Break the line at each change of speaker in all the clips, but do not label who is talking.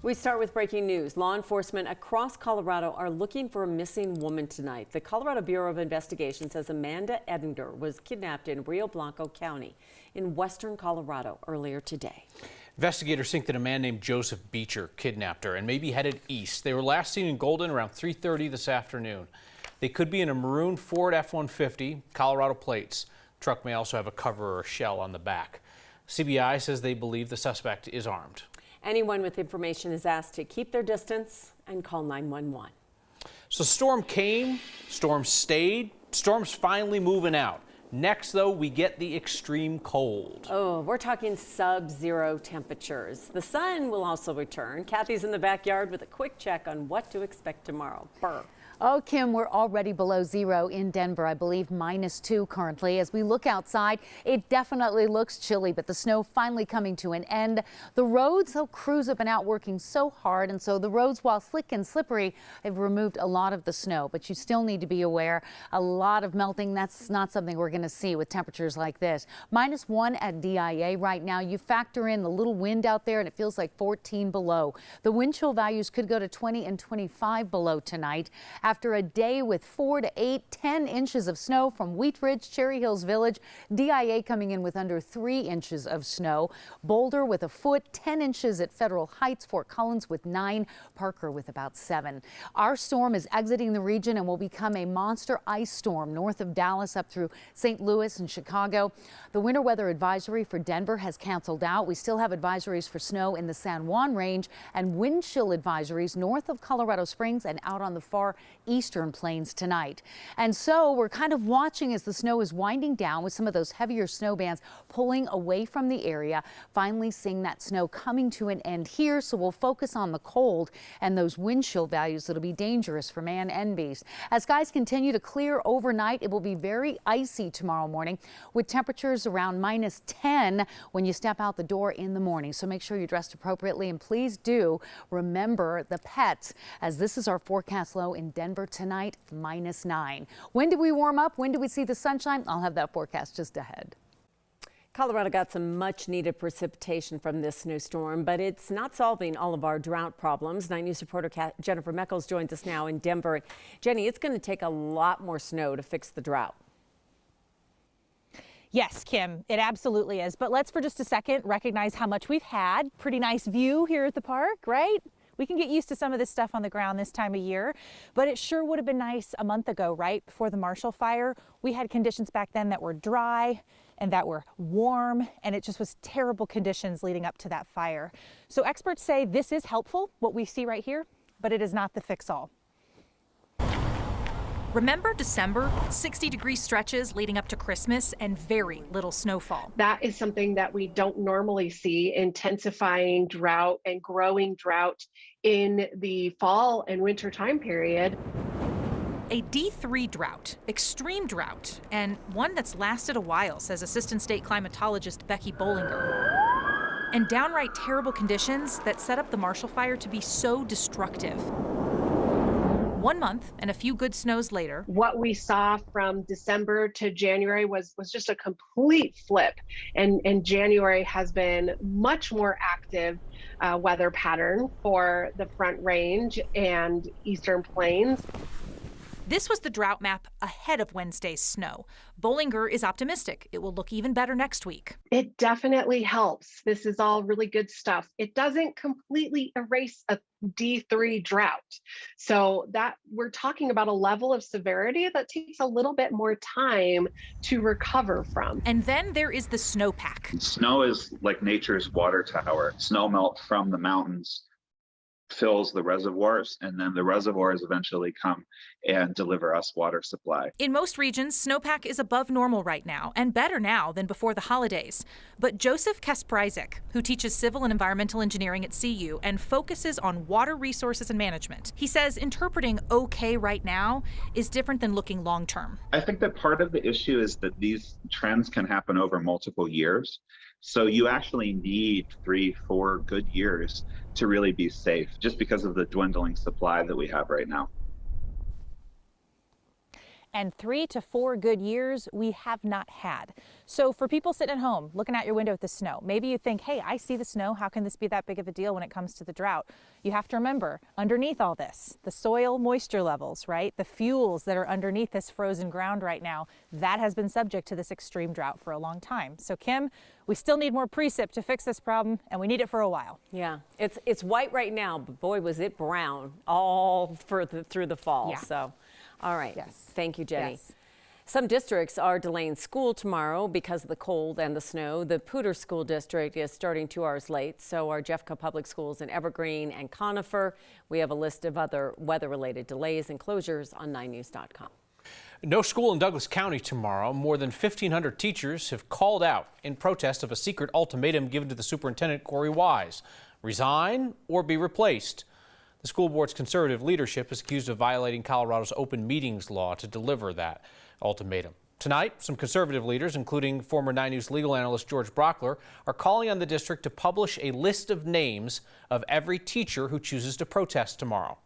We start with breaking news. Law enforcement across Colorado are looking for a missing woman tonight. The Colorado Bureau of Investigation says Amanda Edinger was kidnapped in Rio Blanco County in western Colorado earlier today.
Investigators think that a man named Joseph Beecher kidnapped her and maybe headed east. They were last seen in Golden around 3:30 this afternoon. They could be in a maroon Ford F-150, Colorado plates. The truck may also have a cover or a shell on the back. CBI says they believe the suspect is armed.
Anyone with information is asked to keep their distance and call 911.
So storm came, storm stayed, storm's finally moving out. Next, though, we get the extreme cold.
Oh, we're talking sub-zero temperatures. The sun will also return. Kathy's in the backyard with a quick check on what to expect tomorrow. Burr.
Oh, Kim, we're already below zero in Denver, I believe -2 currently. As we look outside, it definitely looks chilly, but the snow finally coming to an end. The roads, crews have been out working so hard, and so the roads, while slick and slippery, have removed a lot of the snow. But you still need to be aware, a lot of melting. That's not something we're going to see with temperatures like this. -1 at DIA right now. You factor in the little wind out there, and it feels like 14 below. The wind chill values could go to 20 and 25 below tonight. After a day with 4 to 8, 10 inches of snow from Wheat Ridge, Cherry Hills Village, DIA coming in with under 3 inches of snow. Boulder with a foot, 10 inches at Federal Heights, Fort Collins with 9, Parker with about 7. Our storm is exiting the region and will become a monster ice storm north of Dallas up through St. Louis and Chicago. The winter weather advisory for Denver has canceled out. We still have advisories for snow in the San Juan range and wind chill advisories north of Colorado Springs and out on the far eastern plains tonight. And so we're kind of watching as the snow is winding down with some of those heavier snow bands pulling away from the area. Finally seeing that snow coming to an end here. So we'll focus on the cold and those wind chill values that'll be dangerous for man and beast. As skies continue to clear overnight, it will be very icy tomorrow morning with temperatures around -10 when you step out the door in the morning. So make sure you're dressed appropriately, and please do remember the pets, as this is our forecast low in Denver tonight, -9. When do we warm up? When do we see the sunshine? I'll have that forecast just ahead.
Colorado got some much needed precipitation from this snowstorm, but it's not solving all of our drought problems. 9 News reporter Jennifer Meckles joins us now in Denver. Jenny, it's going to take a lot more snow to fix the drought.
Yes, Kim, it absolutely is. But let's for just a second recognize how much we've had. Pretty nice view here at the park, right? We can get used to some of this stuff on the ground this time of year, but it sure would have been nice a month ago, right? Before the Marshall Fire, we had conditions back then that were dry and that were warm, and it just was terrible conditions leading up to that fire. So experts say this is helpful, what we see right here, but it is not the fix-all.
Remember December? 60-degree stretches leading up to Christmas and very little snowfall.
That is something that we don't normally see, intensifying drought and growing drought in the fall and winter time period.
A D3 drought, extreme drought, and one that's lasted a while, says Assistant State Climatologist Becky Bollinger. And downright terrible conditions that set up the Marshall Fire to be so destructive. 1 month and a few good snows later.
What we saw from December to January was just a complete flip. And January has been much more active weather pattern for the Front Range and Eastern Plains.
This was the drought map ahead of Wednesday's snow. Bollinger is optimistic it will look even better next week.
It definitely helps. This is all really good stuff. It doesn't completely erase a D3 drought. So that we're talking about a level of severity that takes a little bit more time to recover from.
And then there is the snowpack.
Snow is like nature's water tower. Snow melt from the mountains fills the reservoirs, and then the reservoirs eventually come and deliver us water supply.
In most regions, snowpack is above normal right now, and better now than before the holidays. But Joseph Kasprzyk, who teaches civil and environmental engineering at CU and focuses on water resources and management, he says interpreting okay right now is different than looking long term.
I think that part of the issue is that these trends can happen over multiple years. So you actually need 3-4 good years to really be safe, just because of the dwindling supply that we have right now.
And 3 to 4 good years we have not had. So for people sitting at home looking out your window at the snow, maybe you think, hey, I see the snow. How can this be that big of a deal when it comes to the drought? You have to remember, underneath all this, the soil moisture levels, right? The fuels that are underneath this frozen ground right now, that has been subject to this extreme drought for a long time. So Kim, we still need more precip to fix this problem, and we need it for a while.
Yeah, it's white right now, but boy, was it brown all through the fall.
Yeah.
So, all right.
Yes.
Thank you, Jenny.
Yes.
Some districts are delaying school tomorrow because of the cold and the snow. The Poudre School District is starting 2 hours late. So are Jeffco Public Schools in Evergreen and Conifer. We have a list of other weather-related delays and closures on 9news.com.
No school in Douglas County tomorrow. More than 1,500 teachers have called out in protest of a secret ultimatum given to the superintendent, Corey Wise. Resign or be replaced. The school board's conservative leadership is accused of violating Colorado's open meetings law to deliver that ultimatum. Tonight, some conservative leaders, including former 9 News legal analyst George Brockler, are calling on the district to publish a list of names of every teacher who chooses to protest tomorrow.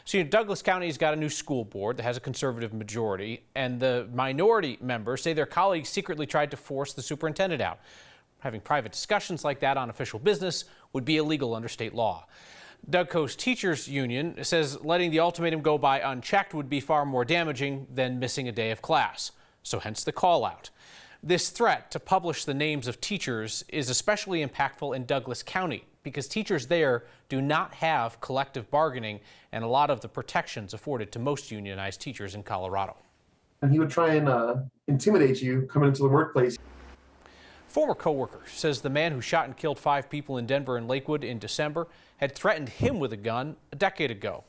So, Douglas County's got a new school board that has a conservative majority, and the minority members say their colleagues secretly tried to force the superintendent out. Having private discussions like that on official business would be illegal under state law. Dougco's teachers union says letting the ultimatum go by unchecked would be far more damaging than missing a day of class. So hence the call out. This threat to publish the names of teachers is especially impactful in Douglas County because teachers there do not have collective bargaining and a lot of the protections afforded to most unionized teachers in Colorado.
And he would try and intimidate you coming into the workplace.
Former coworker says the man who shot and killed 5 people in Denver and Lakewood in December had threatened him with a gun a decade ago.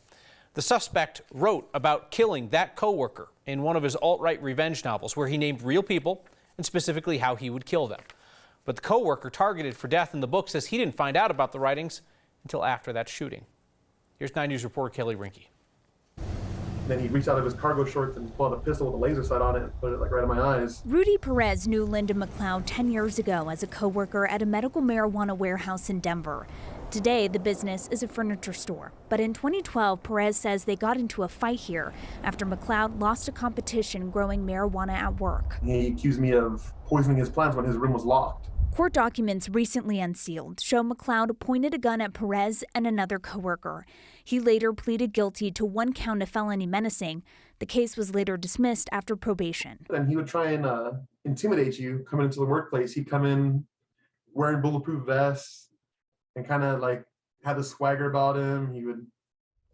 The suspect wrote about killing that coworker in one of his alt-right revenge novels where he named real people and specifically how he would kill them. But the coworker targeted for death in the book says he didn't find out about the writings until after that shooting. Here's 9 News reporter Kelly Rinke.
Then he reached out of his cargo shorts and pulled out a pistol with a laser sight on it and put it like right in my eyes.
Rudy Perez knew Linda McLeod 10 years ago as a coworker at a medical marijuana warehouse in Denver. Today, the business is a furniture store. But in 2012, Perez says they got into a fight here after McLeod lost a competition growing marijuana at work.
He accused me of poisoning his plants when his room was locked.
Court documents recently unsealed show McLeod pointed a gun at Perez and another coworker. He later pleaded guilty to 1 count of felony menacing. The case was later dismissed after probation.
And he would try and intimidate you coming into the workplace. He'd come in wearing bulletproof vests and kind of like had a swagger about him. He would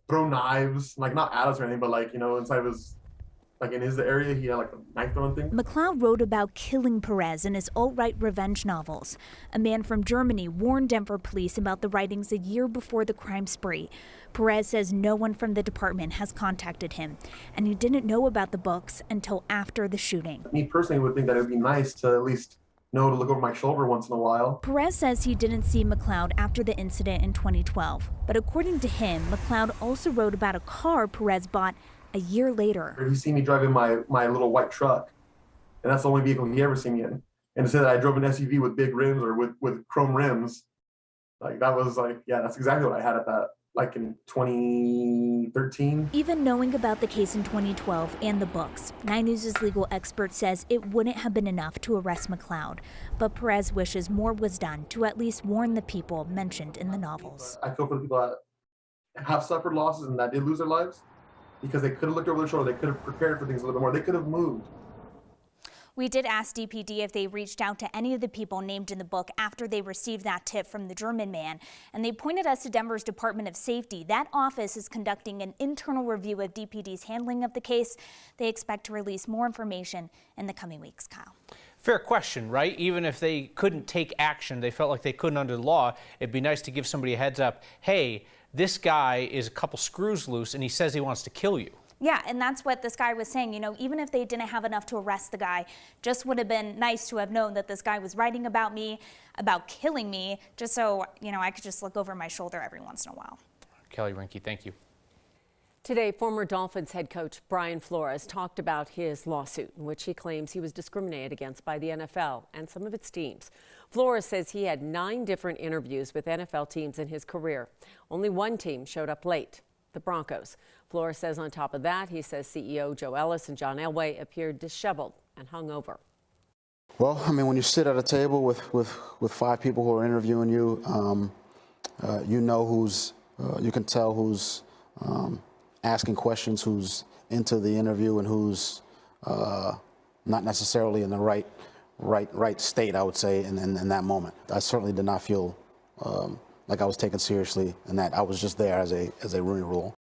throw knives, like not at us or anything, but like, you know, inside of his, like in his area, he had like a knife throwing thing.
McLeod wrote about killing Perez in his alt-right revenge novels. A man from Germany warned Denver police about the writings a year before the crime spree. Perez says no one from the department has contacted him, and he didn't know about the books until after the shooting.
Me personally would think that it would be nice to at least know to look over my shoulder once in a while.
Perez says he didn't see McLeod after the incident in 2012. But according to him, McLeod also wrote about a car Perez bought a year later.
He seen me driving my little white truck, and that's the only vehicle he ever seen me in. And to say that I drove an SUV with big rims or with chrome rims, like that was like, yeah, that's exactly what I had at that, like in 2013.
Even knowing about the case in 2012 and the books, 9 News' legal expert says it wouldn't have been enough to arrest McLeod. But Perez wishes more was done to at least warn the people mentioned in the novels.
I feel for the people that have suffered losses and that did lose their lives, because they could have looked over their shoulder, they could have prepared for things a little bit more, they could have moved.
We did ask DPD if they reached out to any of the people named in the book after they received that tip from the German man, and they pointed us to Denver's Department of Safety. That office is conducting an internal review of DPD's handling of the case. They expect to release more information in the coming weeks, Kyle.
Fair question, right? Even if they couldn't take action, they felt like they couldn't under the law, it'd be nice to give somebody a heads up. Hey, this guy is a couple screws loose and he says he wants to kill you.
Yeah, and that's what this guy was saying. You know, even if they didn't have enough to arrest the guy, just would have been nice to have known that this guy was writing about me, about killing me, just so, you know, I could just look over my shoulder every once in a while.
Kelly Rinke, thank you.
Today, former Dolphins head coach Brian Flores talked about his lawsuit in which he claims he was discriminated against by the NFL and some of its teams. Flores says he had 9 different interviews with NFL teams in his career. Only one team showed up late. the Broncos. Flores says on top of that, he says CEO Joe Ellis and John Elway appeared disheveled and hungover.
Well, I mean, when you sit at a table with 5 people who are interviewing you, you know you can tell who's asking questions, who's into the interview, and who's not necessarily in the right state, I would say, in that moment. I certainly did not feel like I was taken seriously, and that I was just there as a Rooney Rule.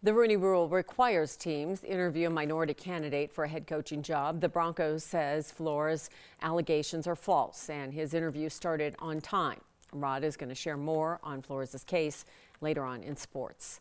The Rooney Rule requires teams interview a minority candidate for a head coaching job. The Broncos says Flores' allegations are false, and his interview started on time. Rod is going to share more on Flores' case later on in sports.